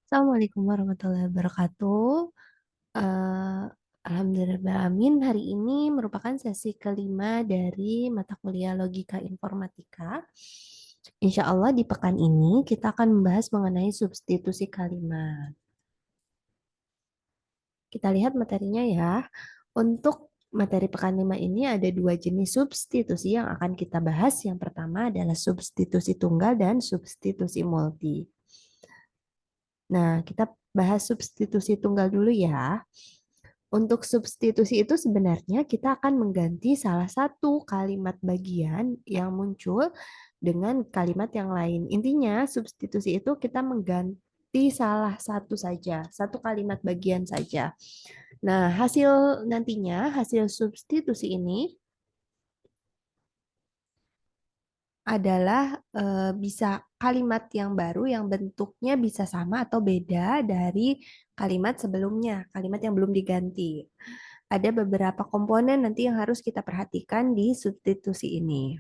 Assalamualaikum warahmatullahi wabarakatuh. Eh, Alhamdulillahirrahmanirrahim. Hari ini merupakan sesi kelima dari mata kuliah Logika Informatika. Insya Allah di pekan ini kita akan membahas mengenai substitusi kalimat. Kita lihat materinya ya. Untuk materi pekan 5 ini ada dua jenis substitusi yang akan kita bahas. Yang pertama adalah substitusi tunggal dan substitusi multi. Nah, kita bahas substitusi tunggal dulu ya. Untuk substitusi itu sebenarnya kita akan mengganti salah satu kalimat bagian yang muncul dengan kalimat yang lain. Intinya, substitusi itu kita mengganti salah satu saja, satu kalimat bagian saja. Nah, hasil substitusi ini adalah bisa kalimat yang baru yang bentuknya bisa sama atau beda dari kalimat sebelumnya, kalimat yang belum diganti. Ada beberapa komponen nanti yang harus kita perhatikan di substitusi ini.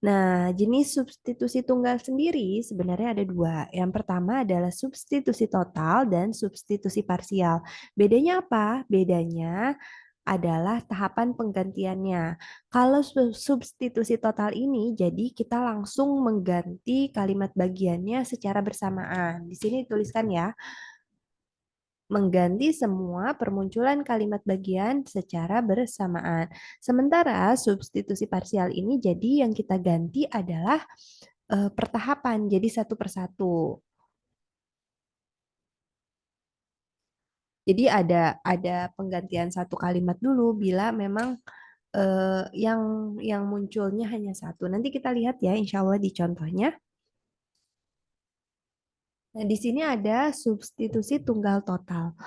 Nah, jenis substitusi tunggal sendiri sebenarnya ada dua. Yang pertama adalah substitusi total dan substitusi parsial. Bedanya apa? Bedanya adalah tahapan penggantiannya. Kalau substitusi total ini, jadi kita langsung mengganti kalimat bagiannya secara bersamaan. Di sini dituliskan ya, mengganti semua permunculan kalimat bagian secara bersamaan. Sementara substitusi parsial ini jadi yang kita ganti adalah pertahapan, jadi satu persatu. Jadi ada penggantian satu kalimat dulu bila memang eh, yang yang munculnya hanya satu. Nanti kita lihat ya, insya Allah di contohnya. Nah, di sini ada substitusi tunggal total.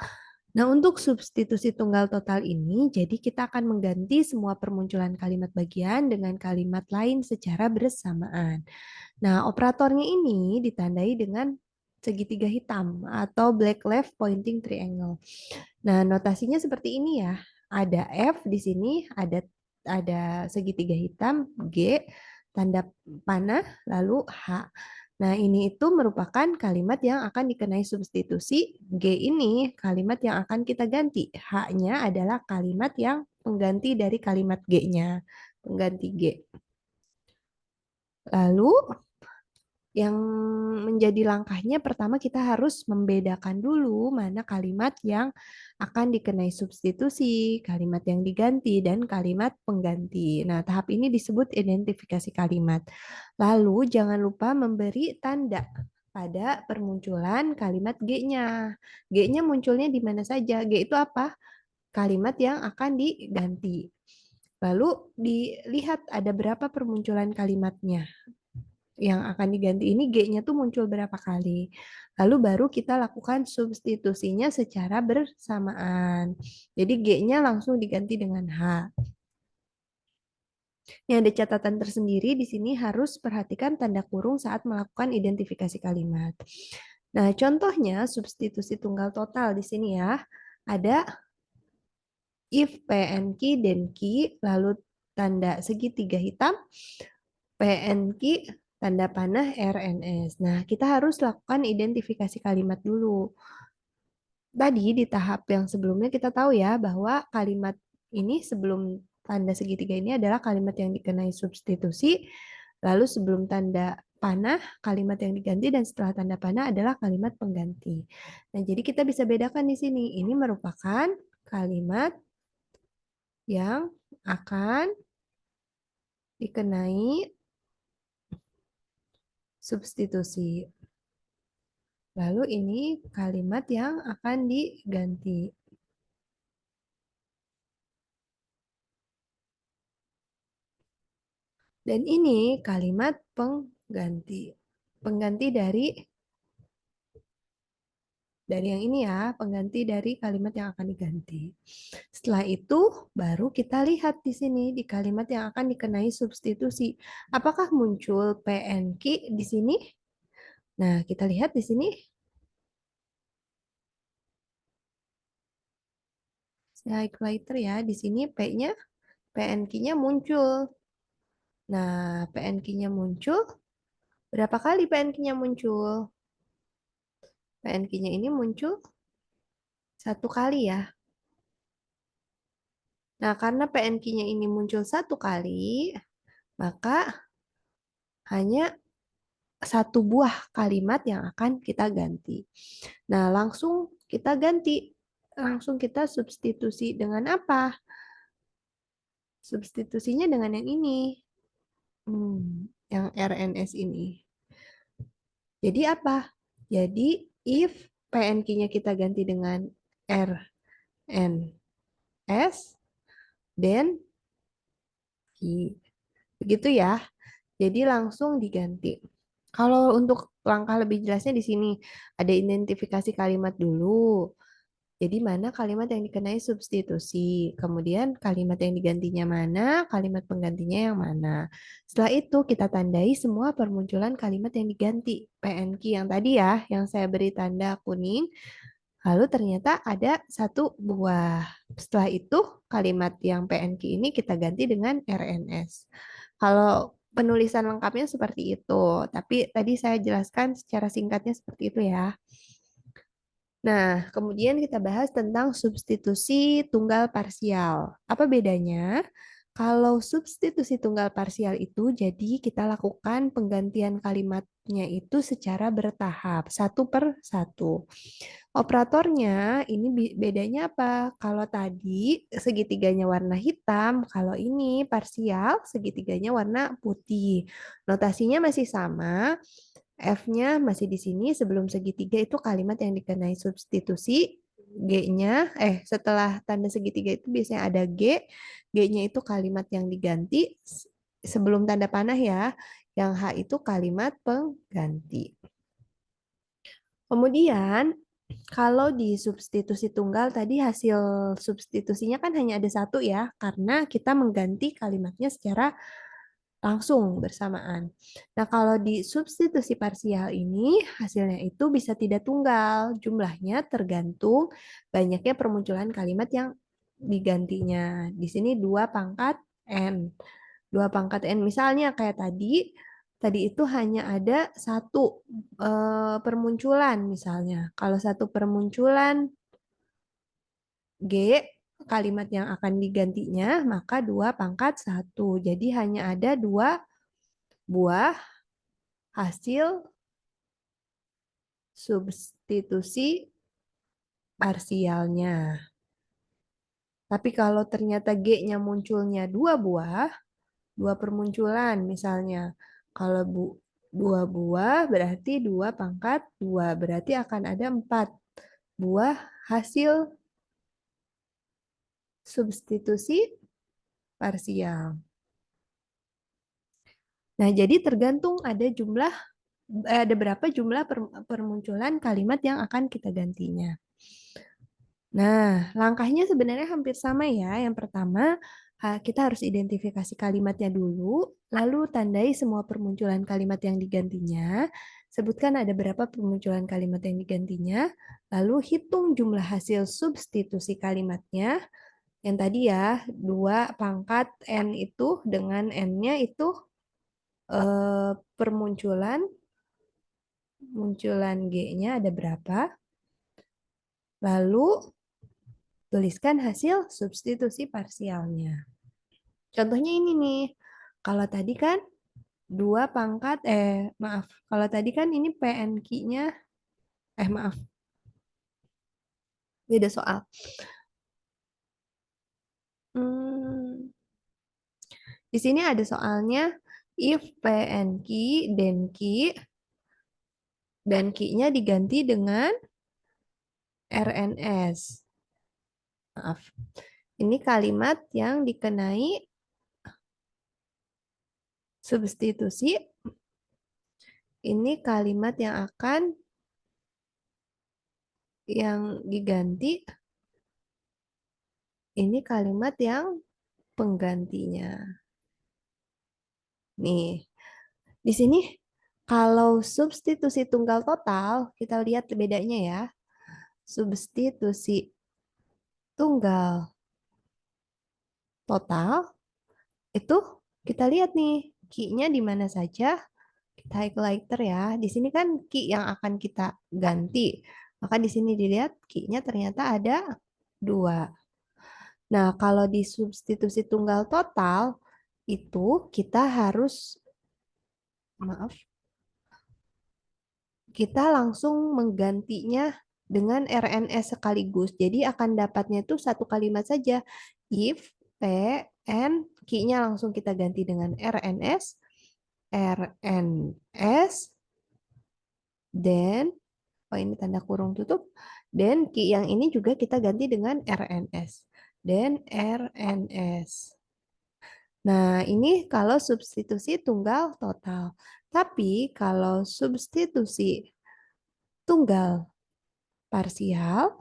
Nah, untuk substitusi tunggal total ini, jadi kita akan mengganti semua permunculan kalimat bagian dengan kalimat lain secara bersamaan. Nah, operatornya ini ditandai dengan segitiga hitam atau black left pointing triangle. Nah, notasinya seperti ini ya. Ada F di sini, ada segitiga hitam, G, tanda panah, lalu H. Nah, ini itu merupakan kalimat yang akan dikenai substitusi. G ini kalimat yang akan kita ganti. H-nya adalah kalimat yang pengganti dari kalimat G-nya. Pengganti G. Lalu yang menjadi langkahnya pertama kita harus membedakan dulu mana kalimat yang akan dikenai substitusi, kalimat yang diganti, dan kalimat pengganti. Nah, tahap ini disebut identifikasi kalimat. Lalu jangan lupa memberi tanda pada permunculan kalimat G-nya. G-nya munculnya di mana saja? G itu apa? Kalimat yang akan diganti. Lalu dilihat ada berapa permunculan kalimatnya yang akan diganti ini G-nya tuh muncul berapa kali. Lalu baru kita lakukan substitusinya secara bersamaan. Jadi G-nya langsung diganti dengan H. Yang ada catatan tersendiri di sini harus perhatikan tanda kurung saat melakukan identifikasi kalimat. Nah, contohnya substitusi tunggal total di sini ya. Ada if PN key dan key lalu tanda segitiga hitam PNQ tanda panah RNS. Nah, kita harus lakukan identifikasi kalimat dulu. Tadi di tahap yang sebelumnya kita tahu ya bahwa kalimat ini sebelum tanda segitiga ini adalah kalimat yang dikenai substitusi, lalu sebelum tanda panah kalimat yang diganti dan setelah tanda panah adalah kalimat pengganti. Nah, jadi kita bisa bedakan di sini. Ini merupakan kalimat yang akan dikenai substitusi. Lalu ini kalimat yang akan diganti. Dan ini kalimat pengganti. Pengganti dari yang ini ya, pengganti dari kalimat yang akan diganti. Setelah itu baru kita lihat di sini di kalimat yang akan dikenai substitusi. Apakah muncul PNQ di sini? Nah, kita lihat di sini. Highlighter ya, di sini P-nya, PNQ-nya muncul. Nah, PNQ-nya muncul. Berapa kali PNQ-nya muncul? PNQ-nya ini muncul satu kali ya. Nah, karena PNQ-nya ini muncul satu kali, maka hanya satu buah kalimat yang akan kita ganti. Nah, langsung kita ganti. Langsung kita substitusi dengan apa? Substitusinya dengan yang ini. Yang RNS ini. Jadi apa? Jadi if PNQ-nya kita ganti dengan RNS, then I. Begitu ya. Jadi langsung diganti. Kalau untuk langkah lebih jelasnya di sini ada identifikasi kalimat dulu. Jadi mana kalimat yang dikenai substitusi, kemudian kalimat yang digantinya mana, kalimat penggantinya yang mana. Setelah itu kita tandai semua permunculan kalimat yang diganti. PNQ yang tadi ya, yang saya beri tanda kuning. Lalu ternyata ada satu buah. Setelah itu kalimat yang PNQ ini kita ganti dengan RNS. Kalau penulisan lengkapnya seperti itu, tapi tadi saya jelaskan secara singkatnya seperti itu ya. Nah, kemudian kita bahas tentang substitusi tunggal parsial. Apa bedanya? Kalau substitusi tunggal parsial itu, jadi kita lakukan penggantian kalimatnya itu secara bertahap, satu per satu. Operatornya ini bedanya apa? Kalau tadi segitiganya warna hitam, kalau ini parsial segitiganya warna putih. Notasinya masih sama, F-nya masih di sini sebelum segitiga itu kalimat yang dikenai substitusi. G-nya, setelah tanda segitiga itu biasanya ada G. G-nya itu kalimat yang diganti sebelum tanda panah ya. Yang H itu kalimat pengganti. Kemudian, kalau di substitusi tunggal tadi hasil substitusinya kan hanya ada satu ya, karena kita mengganti kalimatnya secara langsung bersamaan. Nah, kalau di substitusi parsial ini hasilnya itu bisa tidak tunggal, jumlahnya tergantung banyaknya permunculan kalimat yang digantinya. Di sini 2 pangkat N. 2 pangkat N misalnya kayak tadi, tadi itu hanya ada satu permunculan misalnya. Kalau satu permunculan G kalimat yang akan digantinya, maka 2 pangkat 1. Jadi hanya ada 2 buah hasil substitusi parsialnya. Tapi kalau ternyata G-nya munculnya 2 buah, 2 permunculan misalnya. Kalau 2 buah berarti 2 pangkat 2, berarti akan ada 4 buah hasil substitusi parsial. Nah, jadi tergantung ada berapa jumlah permunculan kalimat yang akan kita gantinya. Nah, langkahnya sebenarnya hampir sama ya. Yang pertama, kita harus identifikasi kalimatnya dulu, lalu tandai semua permunculan kalimat yang digantinya. Sebutkan ada berapa permunculan kalimat yang digantinya, lalu hitung jumlah hasil substitusi kalimatnya. Yang tadi ya, 2 pangkat N itu dengan N-nya itu permunculan G-nya ada berapa. Lalu tuliskan hasil substitusi parsialnya. Contohnya ini nih. Kalau tadi kan 2 pangkat, maaf. Kalau tadi kan ini PNQ-nya, maaf, beda soal. Hmm, di sini ada soalnya if PNQ dan Q-nya diganti dengan RNS. Maaf. Ini kalimat yang dikenai substitusi. Ini kalimat yang diganti. Ini kalimat yang penggantinya. Nih, di sini kalau substitusi tunggal total, kita lihat bedanya ya. Substitusi tunggal total itu kita lihat nih, Q-nya di mana saja. highlighter ya. Di sini kan key yang akan kita ganti. Maka di sini dilihat key-nya ternyata ada 2. Nah, kalau di substitusi tunggal total itu kita harus, maaf, kita langsung menggantinya dengan RNS sekaligus. Jadi akan dapatnya itu satu kalimat saja. If P, N, key-nya langsung kita ganti dengan RNS, RNS, then, oh ini tanda kurung tutup, then key yang ini juga kita ganti dengan RNS, then RNS. Nah, ini kalau substitusi tunggal total. Tapi kalau substitusi tunggal parsial,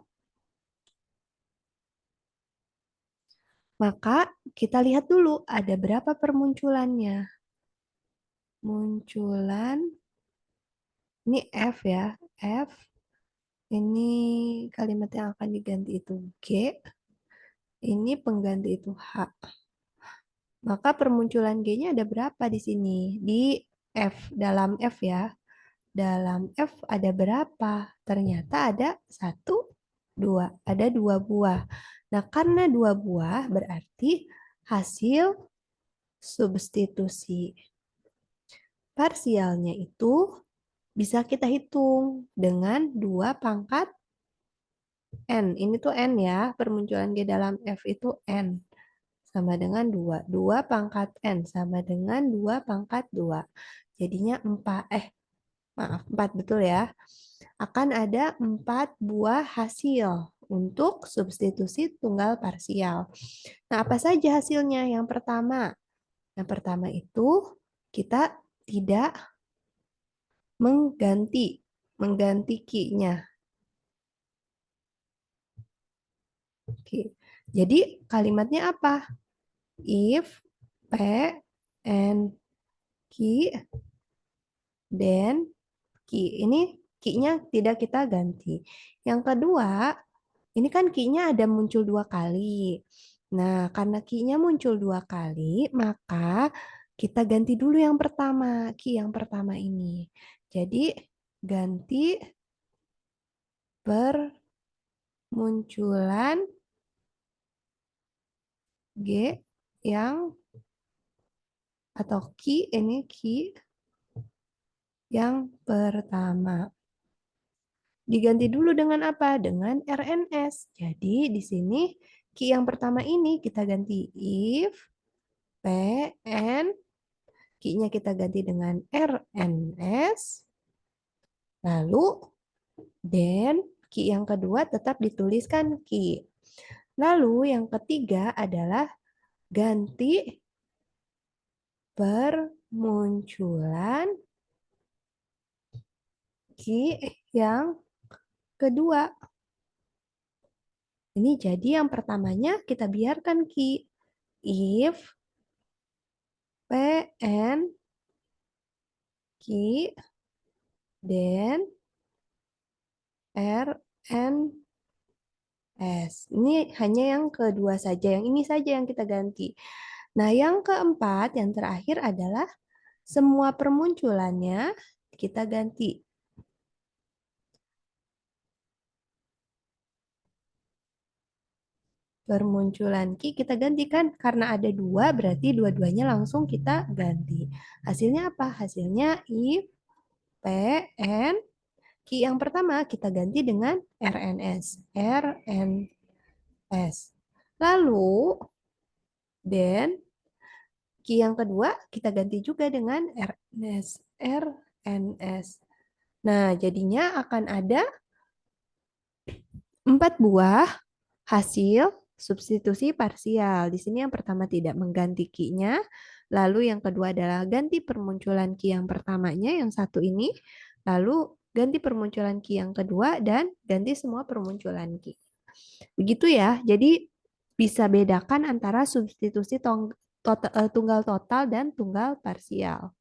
maka kita lihat dulu ada berapa permunculannya. Munculan, ini F ya, F. Ini kalimat yang akan diganti itu G. Ini pengganti itu H. Maka permunculan G-nya ada berapa di sini? Di F, dalam F ya. Dalam F ada berapa? Ternyata ada 1, 2. Ada 2 buah. Nah, karena 2 buah berarti hasil substitusi parsialnya itu bisa kita hitung dengan 2 pangkat N. Ini tuh N ya, permunculan G dalam F itu N. Sama dengan 2. 2 pangkat N sama dengan 2 pangkat 2. Jadinya 4, maaf, 4 betul ya. Akan ada 4 buah hasil untuk substitusi tunggal parsial. Nah, apa saja hasilnya? Yang pertama itu kita tidak mengganti key-nya. Oke. Jadi kalimatnya apa? If P and key then key. Ini key-nya tidak kita ganti. Yang kedua, ini kan key-nya ada muncul 2 kali. Nah, karena key-nya muncul 2 kali, maka kita ganti dulu yang pertama, key yang pertama ini. Jadi, ganti permunculan G yang, atau key, ini key yang pertama. Diganti dulu dengan apa? Dengan RNS. Jadi di sini key yang pertama ini kita ganti if P N, key-nya kita ganti dengan RNS. Lalu then key yang kedua tetap dituliskan key. Lalu yang ketiga adalah ganti permunculan key yang kedua. Ini jadi yang pertamanya kita biarkan key. If PN key then RNS. Ini hanya yang kedua saja, yang ini saja yang kita ganti. Nah, yang keempat, yang terakhir adalah semua permunculannya kita ganti. Permunculan key kita gantikan karena ada 2 berarti dua-duanya langsung kita ganti. Hasilnya apa? Hasilnya if P N key yang pertama kita ganti dengan RNS. RNS. Lalu then key yang kedua kita ganti juga dengan RNS. RNS. Nah, jadinya akan ada 4 buah hasil substitusi parsial. Di sini yang pertama tidak mengganti key-nya, lalu yang kedua adalah ganti permunculan key yang pertamanya, yang satu ini, lalu ganti permunculan key yang kedua, dan ganti semua permunculan key. Begitu ya, jadi bisa bedakan antara substitusi tunggal total dan tunggal parsial.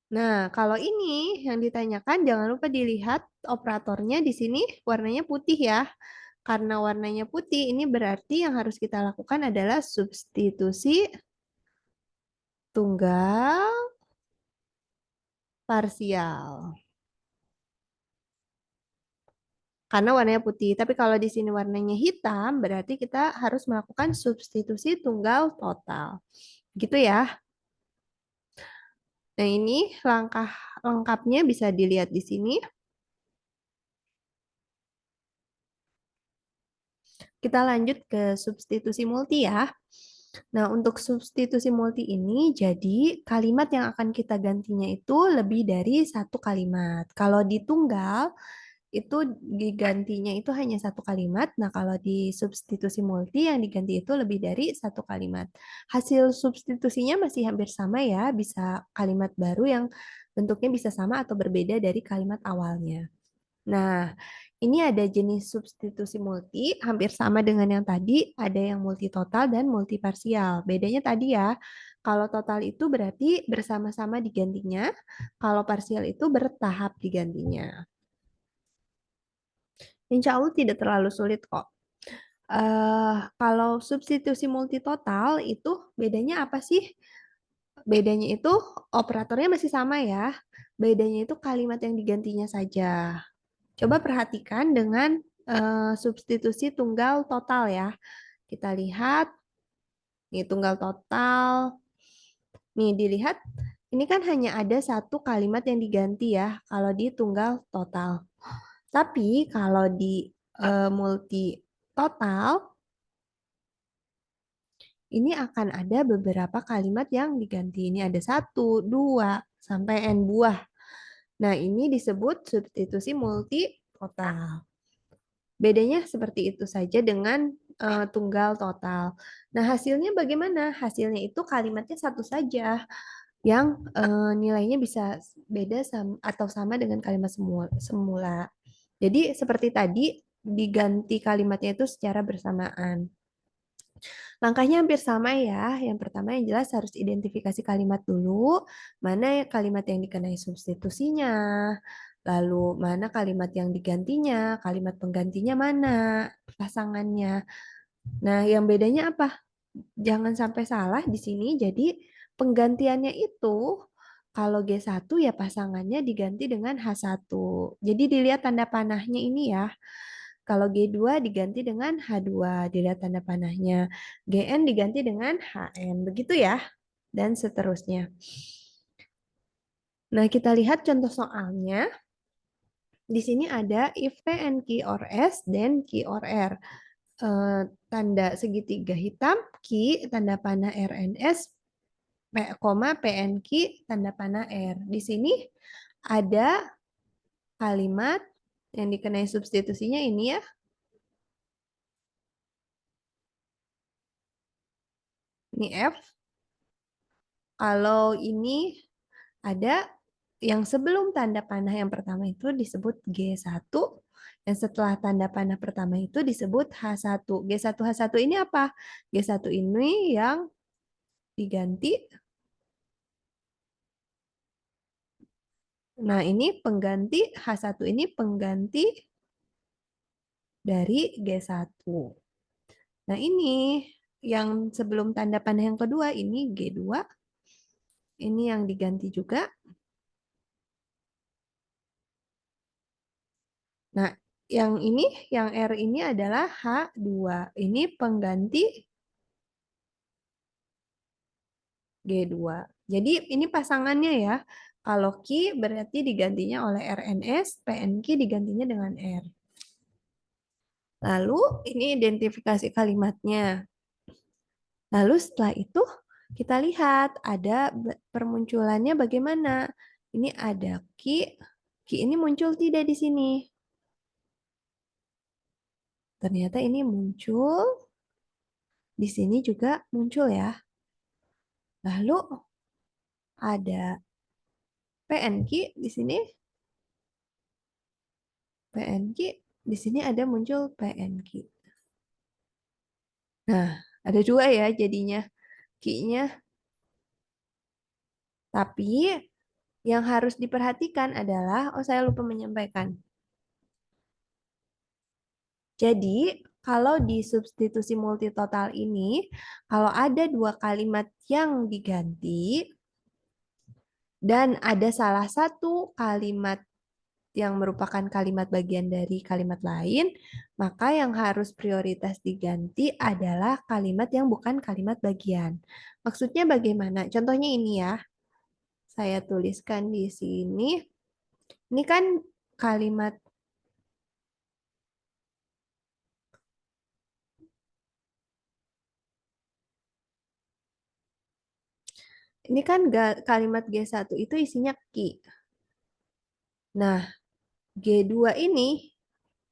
Nah, kalau ini yang ditanyakan jangan lupa dilihat operatornya di sini warnanya putih ya. Karena warnanya putih, ini berarti yang harus kita lakukan adalah substitusi tunggal parsial. Karena warnanya putih. Tapi kalau di sini warnanya hitam, berarti kita harus melakukan substitusi tunggal total. Gitu ya. Nah, ini langkah lengkapnya bisa dilihat di sini. Kita lanjut ke substitusi multi ya. Nah, untuk substitusi multi ini, jadi kalimat yang akan kita gantinya itu lebih dari satu kalimat. Kalau di tunggal, itu digantinya itu hanya satu kalimat. Nah, kalau di substitusi multi yang diganti itu lebih dari satu kalimat. Hasil substitusinya masih hampir sama ya, bisa kalimat baru yang bentuknya bisa sama atau berbeda dari kalimat awalnya. Nah, ini ada jenis substitusi multi, hampir sama dengan yang tadi, ada yang multi total dan multi parsial. Bedanya tadi ya, kalau total itu berarti bersama-sama digantinya, kalau parsial itu bertahap digantinya. Insya Allah tidak terlalu sulit kok. Kalau substitusi multi total itu bedanya apa sih? Bedanya itu operatornya masih sama ya. Bedanya itu kalimat yang digantinya saja. Coba perhatikan dengan substitusi tunggal total ya. Kita lihat, nih tunggal total. Nih dilihat, ini kan hanya ada satu kalimat yang diganti ya kalau di tunggal total. Tapi kalau di multi total, ini akan ada beberapa kalimat yang diganti. Ini ada satu, dua, sampai n buah. Nah, ini disebut substitusi multi total. Bedanya seperti itu saja dengan tunggal total. Nah, hasilnya bagaimana? Hasilnya itu kalimatnya satu saja yang nilainya bisa beda atau sama dengan kalimat semula. Jadi seperti tadi diganti kalimatnya itu secara bersamaan. Langkahnya hampir sama ya. Yang pertama yang jelas harus identifikasi kalimat dulu, mana kalimat yang dikenai substitusinya, lalu mana kalimat yang digantinya, kalimat penggantinya mana, pasangannya. Nah, yang bedanya apa? Jangan sampai salah di sini. Jadi penggantiannya itu kalau G1 ya pasangannya diganti dengan H1. Jadi dilihat tanda panahnya ini ya. Kalau G2 diganti dengan H2, dilihat tanda panahnya. GN diganti dengan HN, begitu ya. Dan seterusnya. Nah, kita lihat contoh soalnya. Di sini ada if P and Q or S, then Q or R. Tanda segitiga hitam, Q, tanda panah R and S, koma PNQ, tanda panah R. Di sini ada kalimat yang dikenai substitusinya ini ya. Ini F. Kalau ini ada yang sebelum tanda panah yang pertama itu disebut G1, yang setelah tanda panah pertama itu disebut H1. G1 H1 ini apa? G1 ini yang diganti. Nah, ini pengganti H1 ini pengganti dari G1. Nah, ini yang sebelum tanda panah yang kedua ini G2. Ini yang diganti juga. Nah, yang ini, yang R ini adalah H2. Ini pengganti G2. Jadi ini pasangannya ya. Kalau Q berarti digantinya oleh RNS, PNQ digantinya dengan R. Lalu ini identifikasi kalimatnya. Lalu setelah itu kita lihat ada permunculannya bagaimana. Ini ada Q. Q ini muncul tidak di sini. Ternyata ini muncul. Di sini juga muncul ya. Lalu ada PNQ di sini. PNQ di sini ada muncul PNQ. Nah, ada dua ya jadinya Q-nya. Tapi yang harus diperhatikan adalah, oh saya lupa menyampaikan. Jadi Kalau di substitusi multitotal ini, kalau ada dua kalimat yang diganti dan ada salah satu kalimat yang merupakan kalimat bagian dari kalimat lain, maka yang harus prioritas diganti adalah kalimat yang bukan kalimat bagian. Maksudnya bagaimana? Contohnya ini ya, saya tuliskan di sini. Ini kan kalimat, ini kan kalimat G1 itu isinya ki. Nah, G2 ini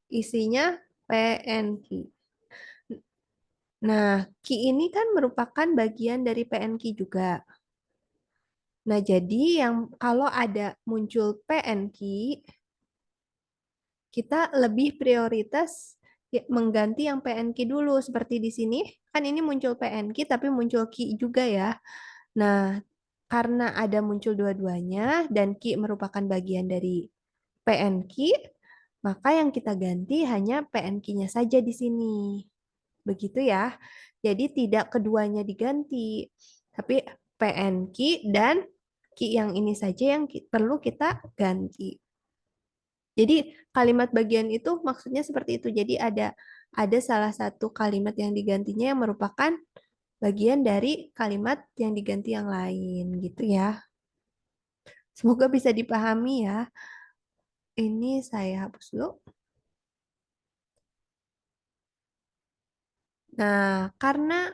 isinya PNQ. Nah, ki ini kan merupakan bagian dari PNQ juga. Nah, jadi yang kalau ada muncul PNQ, kita lebih prioritas mengganti yang PNQ dulu. Seperti di sini, kan ini muncul PNQ tapi muncul ki juga ya. Nah, karena ada muncul dua-duanya dan ki merupakan bagian dari PNQ, maka yang kita ganti hanya PNQ-nya saja di sini. Begitu ya. Jadi tidak keduanya diganti, tapi PNQ dan ki yang ini saja yang perlu kita ganti. Jadi kalimat bagian itu maksudnya seperti itu. Jadi ada salah satu kalimat yang digantinya yang merupakan bagian dari kalimat yang diganti yang lain gitu ya. Semoga bisa dipahami ya. Ini saya hapus dulu. Nah, karena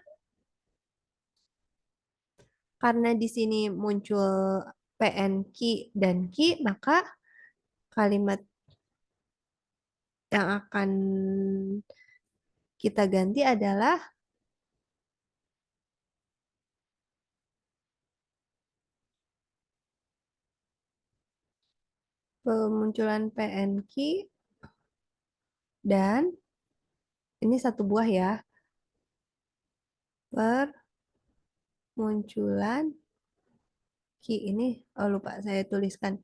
di sini muncul PN ki dan ki, maka kalimat yang akan kita ganti adalah pemunculan PN ki dan ini satu buah ya, permunculan ki ini, oh lupa saya tuliskan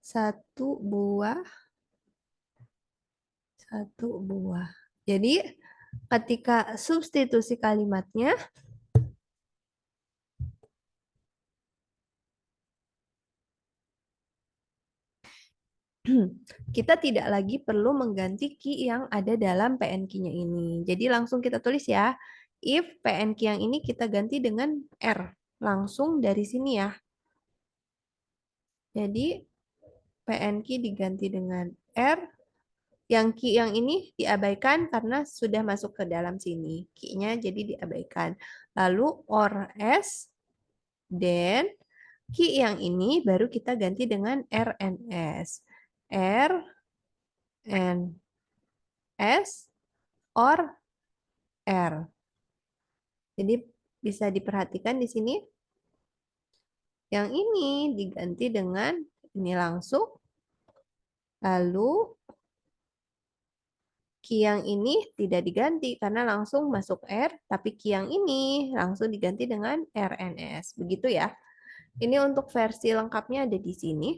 satu buah, satu buah. Jadi ketika substitusi kalimatnya, kita tidak lagi perlu mengganti key yang ada dalam PNQ-nya ini. Jadi langsung kita tulis ya, if PNQ yang ini kita ganti dengan R. Langsung dari sini ya. Jadi PNQ diganti dengan R, yang key yang ini diabaikan karena sudah masuk ke dalam sini. Key-nya jadi diabaikan. Lalu or S, then key yang ini baru kita ganti dengan RNS. R, N, S, or R. Jadi bisa diperhatikan di sini. Yang ini diganti dengan ini langsung. Lalu key yang ini tidak diganti karena langsung masuk R, tapi key yang ini langsung diganti dengan RNS. Begitu ya. Ini untuk versi lengkapnya ada di sini.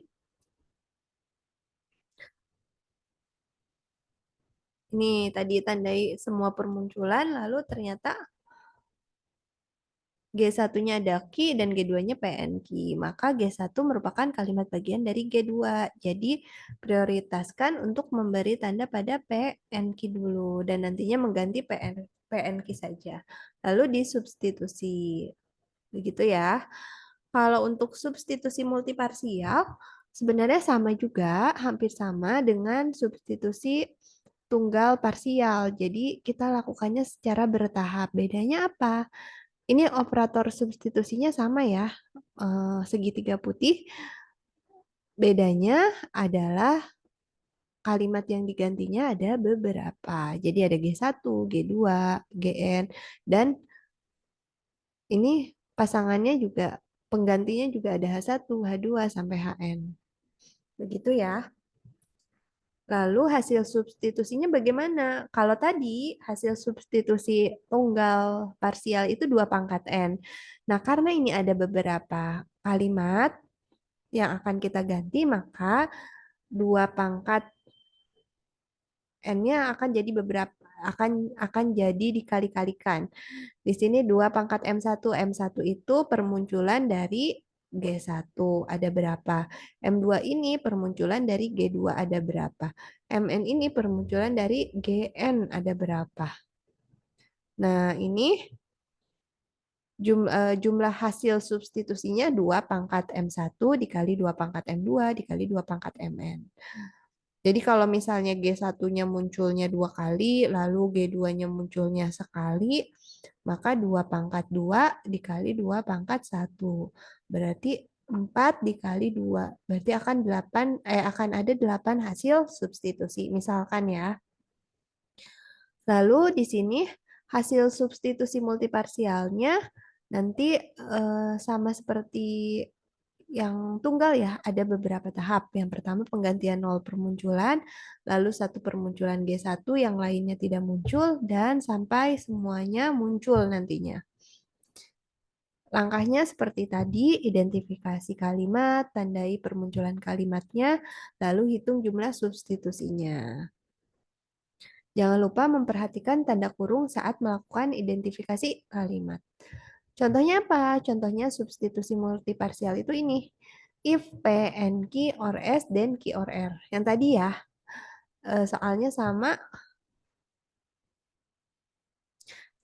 Ini tadi tandai semua permunculan, lalu ternyata G1-nya ada key dan G2-nya PN key. Maka G1 merupakan kalimat bagian dari G2. Jadi prioritaskan untuk memberi tanda pada PN key dulu dan nantinya mengganti PN key saja. Lalu disubstitusi. Begitu ya. Kalau untuk substitusi multiparsial sebenarnya sama juga, hampir sama dengan substitusi tunggal parsial. Jadi kita lakukannya secara bertahap. Bedanya apa? Ini operator substitusinya sama ya, segitiga putih. Bedanya adalah kalimat yang digantinya ada beberapa. Jadi ada G1, G2, GN, dan ini pasangannya juga, penggantinya juga ada H1, H2, sampai HN. Begitu ya. Lalu hasil substitusinya bagaimana? Kalau tadi hasil substitusi tunggal parsial itu 2 pangkat N. Nah, karena ini ada beberapa kalimat yang akan kita ganti, maka 2 pangkat N-nya akan jadi beberapa, akan jadi dikali-kalikan. Di sini 2 pangkat M1. M1 itu permunculan dari G1 ada berapa? M2 ini permunculan dari G2 ada berapa? Mn ini permunculan dari Gn ada berapa? Nah, ini jumlah hasil substitusinya 2 pangkat M1 dikali 2 pangkat M2 dikali 2 pangkat Mn. Jadi kalau misalnya G1-nya munculnya 2 kali, lalu G2-nya munculnya sekali, maka 2 pangkat 2 dikali 2 pangkat 1. Berarti 4 dikali 2. Berarti akan ada 8 hasil substitusi. Misalkan ya. Lalu di sini hasil substitusi multiparsialnya nanti sama seperti yang tunggal ya, ada beberapa tahap. Yang pertama penggantian nol permunculan, lalu satu permunculan G1 yang lainnya tidak muncul, dan sampai semuanya muncul nantinya. Langkahnya seperti tadi, identifikasi kalimat, tandai permunculan kalimatnya, lalu hitung jumlah substitusinya. Jangan lupa memperhatikan tanda kurung saat melakukan identifikasi kalimat. Contohnya apa? Contohnya substitusi multiparsial itu ini. If P and Q or S, then Q or R. Yang tadi ya, soalnya sama.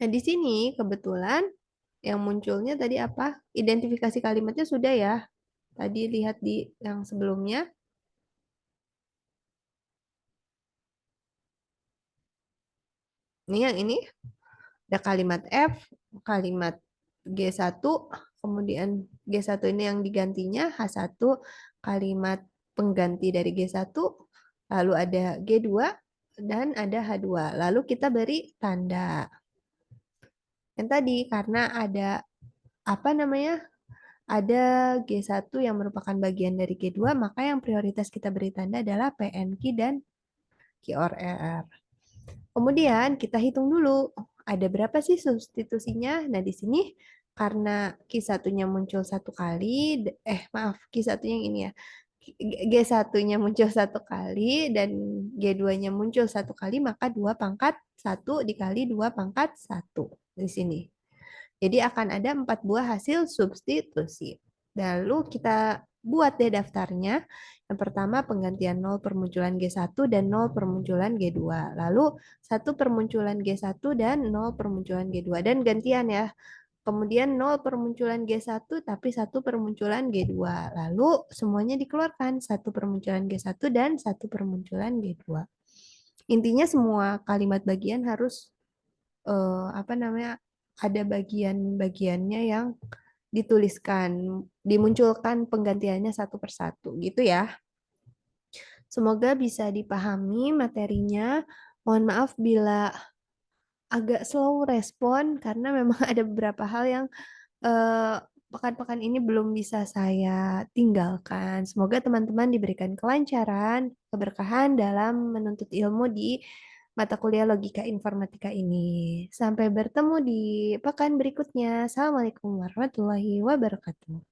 Nah, di sini kebetulan yang munculnya tadi apa? Identifikasi kalimatnya sudah ya. Tadi lihat di yang sebelumnya. Ini yang ini. Ada kalimat F, kalimat G1, kemudian G1 ini yang digantinya H1, kalimat pengganti dari G1, lalu ada G2, dan ada H2. Lalu kita beri tanda. Yang tadi karena ada apa namanya? Ada G1 yang merupakan bagian dari G2, maka yang prioritas kita beri tanda adalah PNQ dan QRR. Kemudian kita hitung dulu, ada berapa sih substitusinya? Nah, di sini karena Q1-nya muncul satu kali, maaf, Q1-nya yang ini ya. G1-nya muncul satu kali dan G2-nya muncul satu kali, maka 2 pangkat 1 dikali 2 pangkat 1 di sini. Jadi akan ada 4 buah hasil substitusi. Lalu kita buat deh daftarnya. Yang pertama penggantian 0 permunculan G1 dan 0 permunculan G2. Lalu 1 permunculan G1 dan 0 permunculan G2. Dan gantian ya. Kemudian 0 permunculan G1 tapi 1 permunculan G2. Lalu semuanya dikeluarkan. 1 permunculan G1 dan 1 permunculan G2. Intinya semua kalimat bagian harus apa namanya, ada bagian-bagiannya yang dituliskan, dimunculkan penggantiannya satu persatu gitu ya. Semoga bisa dipahami materinya. Mohon maaf bila agak slow respon karena memang ada beberapa hal yang pekan-pekan ini belum bisa saya tinggalkan. Semoga teman-teman diberikan kelancaran, keberkahan dalam menuntut ilmu di mata kuliah logika informatika ini. Sampai bertemu di pekan berikutnya. Assalamualaikum warahmatullahi wabarakatuh.